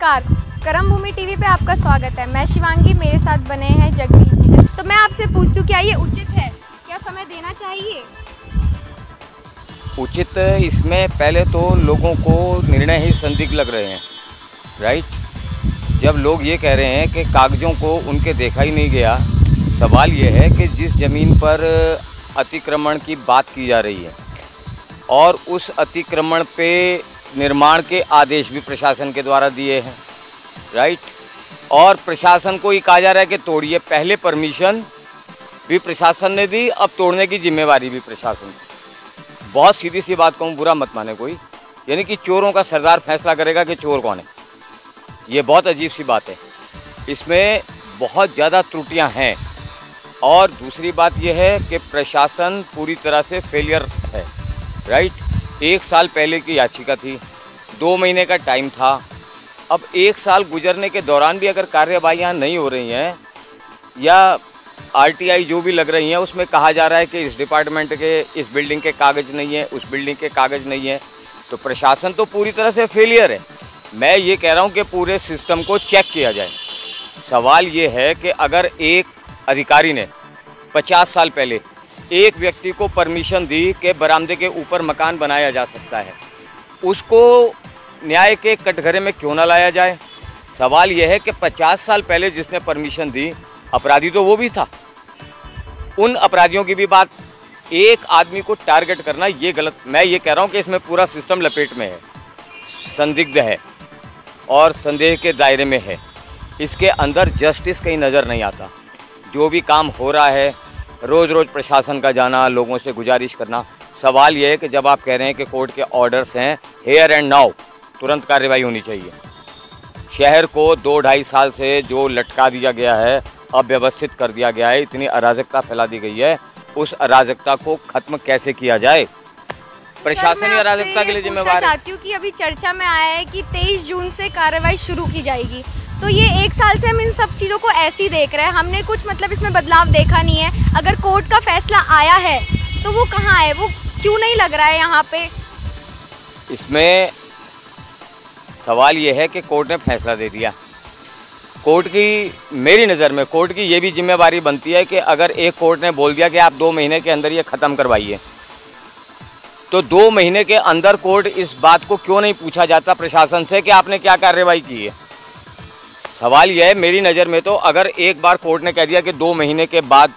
नमस्कार, कर्म भूमि टीवी पे आपका स्वागत है। मैं शिवांगी, मेरे साथ बने हैं जगदीश जी। तो मैं आपसे पूछती हूँ, क्या ये उचित है? क्या समय देना चाहिए? उचित इसमें पहले तो लोगों को निर्णय ही संदिग्ध लग रहे हैं, राइट। जब लोग ये कह रहे हैं कि कागजों को उनके देखा ही नहीं गया, सवाल ये है कि जिस ज़मीन पर अतिक्रमण की बात की जा रही है और उस अतिक्रमण पे निर्माण के आदेश भी प्रशासन के द्वारा दिए हैं, राइट। और प्रशासन को ये कहा जा रहा है कि तोड़िए। पहले परमिशन भी प्रशासन ने दी, अब तोड़ने की जिम्मेवारी भी प्रशासन की। बहुत सीधी सी बात कहूँ, बुरा मत माने कोई, यानी कि चोरों का सरदार फैसला करेगा कि चोर कौन है। ये बहुत अजीब सी बात है, इसमें बहुत ज़्यादा त्रुटियां हैं। और दूसरी बात यह है कि प्रशासन पूरी तरह से फेलियर है, राइट। 1 साल पहले की याचिका थी, 2 महीने का टाइम था। अब 1 साल गुजरने के दौरान भी अगर कार्यवाहियाँ नहीं हो रही हैं या आरटीआई जो भी लग रही हैं उसमें कहा जा रहा है कि इस डिपार्टमेंट के इस बिल्डिंग के कागज़ नहीं है, उस बिल्डिंग के कागज़ नहीं है, तो प्रशासन तो पूरी तरह से फेलियर है। मैं ये कह रहा हूँ कि पूरे सिस्टम को चेक किया जाए। सवाल ये है कि अगर एक अधिकारी ने 50 साल पहले एक व्यक्ति को परमिशन दी कि बरामदे के ऊपर मकान बनाया जा सकता है, उसको न्याय के कटघरे में क्यों ना लाया जाए। सवाल यह है कि 50 साल पहले जिसने परमिशन दी, अपराधी तो वो भी था। उन अपराधियों की भी बात, एक आदमी को टारगेट करना ये गलत। मैं ये कह रहा हूँ कि इसमें पूरा सिस्टम लपेट में है, संदिग्ध है और संदेह के दायरे में है। इसके अंदर जस्टिस कहीं नज़र नहीं आता। जो भी काम हो रहा है, रोज़ रोज़ प्रशासन का जाना, लोगों से गुजारिश करना। सवाल यह है कि जब आप कह रहे हैं कि कोर्ट के ऑर्डर्स हैं, हेयर एंड नाउ तुरंत कार्रवाई होनी चाहिए। शहर को 2-2.5 साल से जो लटका दिया गया है, अव्यवस्थित कर दिया गया है, इतनी अराजकता फैला दी गई है, उस अराजकता को खत्म कैसे किया जाए? प्रशासनिक अराजकता के लिए जिम्मेवार है। चाहती हूँ कि अभी चर्चा में आया है कि 23 जून से कार्रवाई शुरू की जाएगी, तो ये 1 साल से हम इन सब चीज़ों को ऐसे ही देख रहे हैं। हमने कुछ मतलब इसमें बदलाव देखा नहीं है। अगर कोर्ट का फैसला आया है तो वो कहाँ है, वो क्यों नहीं लग रहा है यहाँ पे? इसमें सवाल ये है कि कोर्ट ने फैसला दे दिया। कोर्ट की, मेरी नज़र में कोर्ट की ये भी जिम्मेवारी बनती है कि अगर एक कोर्ट ने बोल दिया कि आप 2 महीने के अंदर ये ख़त्म करवाइए, तो 2 महीने के अंदर कोर्ट इस बात को क्यों नहीं पूछा जाता प्रशासन से कि आपने क्या कार्रवाई की है। सवाल यह है, मेरी नज़र में तो अगर एक बार कोर्ट ने कह दिया कि 2 महीने के बाद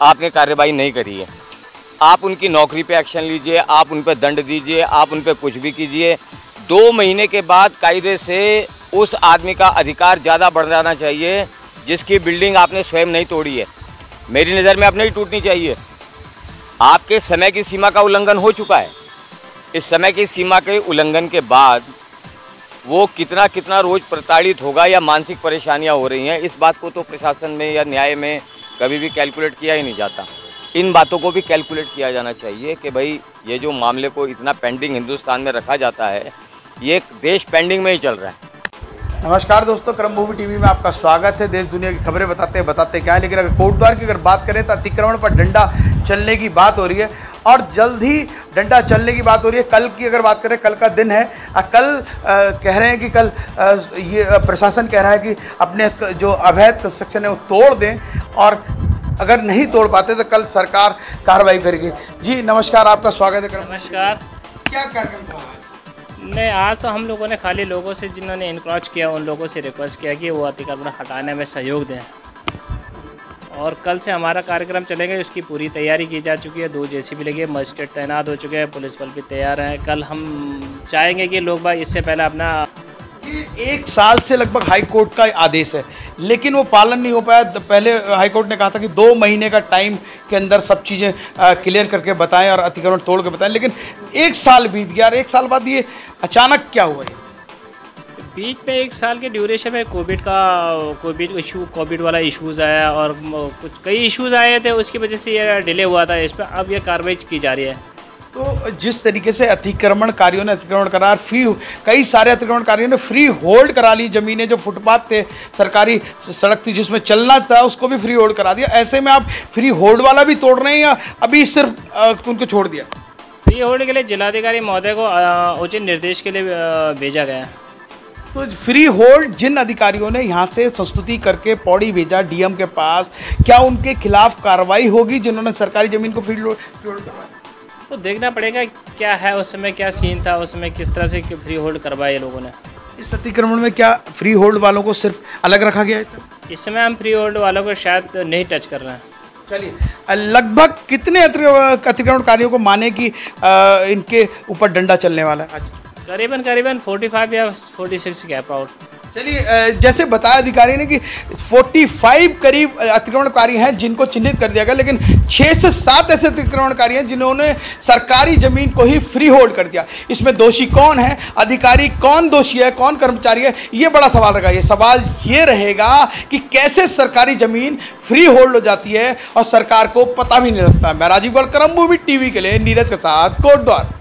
आपने कार्रवाई नहीं करी है, आप उनकी नौकरी पे एक्शन लीजिए, आप उन पे दंड दीजिए, आप उन पे कुछ भी कीजिए। 2 महीने के बाद कायदे से उस आदमी का अधिकार ज़्यादा बढ़ जाना चाहिए जिसकी बिल्डिंग आपने स्वयं नहीं तोड़ी है। मेरी नज़र में अब नहीं टूटनी चाहिए। आपके समय की सीमा का उल्लंघन हो चुका है। इस समय की सीमा के उल्लंघन के बाद वो कितना कितना रोज़ प्रताड़ित होगा या मानसिक परेशानियां हो रही हैं, इस बात को तो प्रशासन में या न्याय में कभी भी कैलकुलेट किया ही नहीं जाता। इन बातों को भी कैलकुलेट किया जाना चाहिए कि भाई ये जो मामले को इतना पेंडिंग हिंदुस्तान में रखा जाता है, ये देश पेंडिंग में ही चल रहा है। नमस्कार दोस्तों, कर्म भूमि टीवी में आपका स्वागत है। देश दुनिया की खबरें बताते क्या है, लेकिन अगर कोटद्वार की अगर बात करें तो अतिक्रमण पर डंडा चलने की बात हो रही है और जल्द ही डंडा चलने की बात हो रही है। कल की अगर बात करें, कल का दिन है। कल कह रहे हैं कि कल ये प्रशासन कह रहा है कि अपने जो अवैध कंस्ट्रक्शन है वो तोड़ दें और अगर नहीं तोड़ पाते तो कल सरकार कार्रवाई करेगी। जी नमस्कार, आपका स्वागत है। नमस्कार। क्या कार्यक्रम था? नहीं, आज तो हम लोगों ने खाली लोगों से जिन्होंने इनक्रोच किया उन लोगों से रिक्वेस्ट किया कि वो अतिक्रमण हटाने में सहयोग दें, और कल से हमारा कार्यक्रम चलेगा। इसकी पूरी तैयारी की जा चुकी है। 2 जेसीबी लगे, मजिस्ट्रेट तैनात हो चुके हैं, पुलिस बल भी तैयार है। कल हम चाहेंगे कि लोग बाग इससे पहले अपना 1 साल से लगभग हाई कोर्ट का आदेश है, लेकिन वो पालन नहीं हो पाया। पहले हाई कोर्ट ने कहा था कि 2 महीने का टाइम के अंदर सब चीज़ें क्लियर करके बताएं और अतिक्रमण तोड़ के बताएं, लेकिन 1 साल बीत गया और 1 साल बाद ये अचानक क्या हुआ है? बीच में 1 साल के ड्यूरेशन में कोविड वाला इश्यूज़ आया और कुछ कई इश्यूज़ आए थे, उसकी वजह से ये डिले हुआ था। इस पर अब ये कार्रवाई की जा रही है। तो जिस तरीके से अतिक्रमणकारियों ने अतिक्रमण करा, कई सारे अतिक्रमणकारियों ने फ्री होल्ड करा ली ज़मीनें। जो फुटपाथ थे, सरकारी सड़क थी जिसमें चलना था, उसको भी फ्री होल्ड करा दिया। ऐसे में आप फ्री होल्ड वाला भी तोड़ रहे हैं या अभी सिर्फ उनको छोड़ दिया? फ्री होल्ड के लिए जिलाधिकारी महोदय को उचित निर्देश के लिए भेजा गया है। तो फ्री होल्ड जिन अधिकारियों ने यहाँ से संस्तुति करके पौड़ी भेजा डीएम के पास, क्या उनके खिलाफ कार्रवाई होगी जिन्होंने सरकारी जमीन को फ्री होल्ड करवाया? तो देखना पड़ेगा क्या है उस समय, क्या सीन था उस समय, किस तरह से फ्री होल्ड करवाए लोगों ने। इस अतिक्रमण में क्या फ्री होल्ड वालों को सिर्फ अलग रखा गया है सर? इस समय हम फ्री होल्ड वालों को शायद नहीं टच कर रहे हैं। चलिए, लगभग कितने अतिक्रमणकारियों को माने कि इनके ऊपर डंडा चलने वाला है आज? करीबन 45 या 46 के अबाउट। चलिए, जैसे बताया अधिकारी ने कि 45 करीब अतिक्रमणकारी हैं जिनको चिन्हित कर दिया गया, लेकिन 6 से 7 ऐसे अतिक्रमणकारी हैं जिन्होंने सरकारी जमीन को ही फ्री होल्ड कर दिया। इसमें दोषी कौन है, अधिकारी कौन दोषी है, कौन कर्मचारी है, ये बड़ा सवाल रहेगा। ये सवाल ये रहेगा कि कैसे सरकारी जमीन फ्री होल्ड हो जाती है और सरकार को पता भी नहीं लगता। मैं राजीव गढ़, क्रमभूमि टीवी के लिए नीरज के साथ कोटद्वार।